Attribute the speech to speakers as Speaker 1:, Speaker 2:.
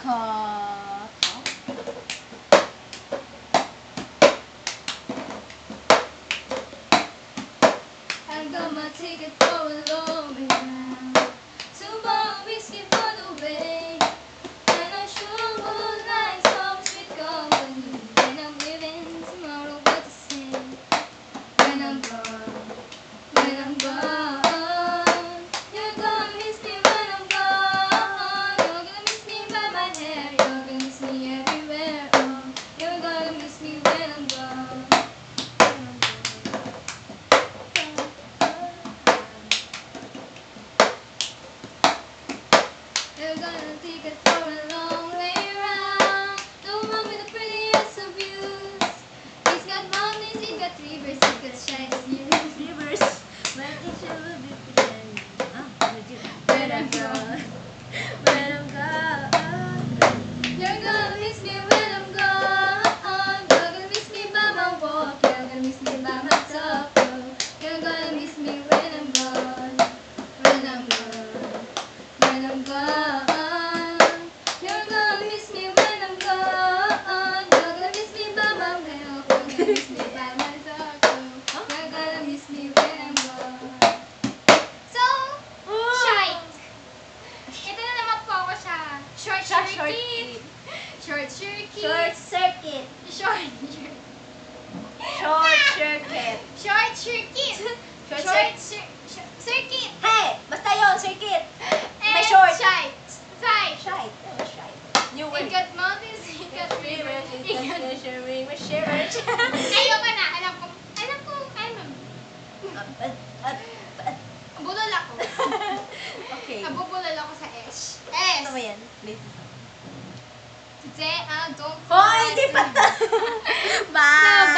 Speaker 1: I got my ticket for a long way round. 2 more whiskey for the way. And I sure would like some sweet company. When I'm leaving tomorrow, what to say? When I'm gone, when I'm gone, you're gonna miss me when I'm gone. You're gonna miss me by my hair. You're gonna miss me everywhere. Oh, you're gonna miss me when I'm gone. You're gonna take it for a long way round. The one with the prettiest of views. He's got mountains, he's got rivers, he's got shiny rivers.
Speaker 2: When it will be pretending.
Speaker 1: When I'm gone,
Speaker 2: When I'm gone.
Speaker 1: you're gonna miss me when I'm gone. You're gonna miss me by my walk. You're gonna miss me by my talk. You're gonna miss me when I'm gone. When I'm gone. When I'm gone, you're gonna miss me when I'm gone. You're gonna miss me by my milk. You're gonna miss me by my taco. You're gonna miss me when I'm gone. So, shite. Ito na naman po ako sa short circuit. Short circuit.
Speaker 2: Short circuit.
Speaker 1: Short
Speaker 2: Short circuit.
Speaker 1: Short circuit.
Speaker 2: Short
Speaker 1: Circuit.
Speaker 2: Hey! Basta yun, circuit.
Speaker 1: And
Speaker 2: short.
Speaker 1: shite. Shite.
Speaker 2: Shite. Oh, shite. New
Speaker 1: It
Speaker 2: word.
Speaker 1: got mountains, it got rivers, it got...
Speaker 2: measuring my shirt.
Speaker 1: Ayoko na, alam ko, ano. Bulol ako.
Speaker 2: Okay.
Speaker 1: Nabubulol ako sa S.
Speaker 2: Ano ba
Speaker 1: S.
Speaker 2: yan?
Speaker 1: Today I don't
Speaker 2: Hoy, hindi pa to. Bye!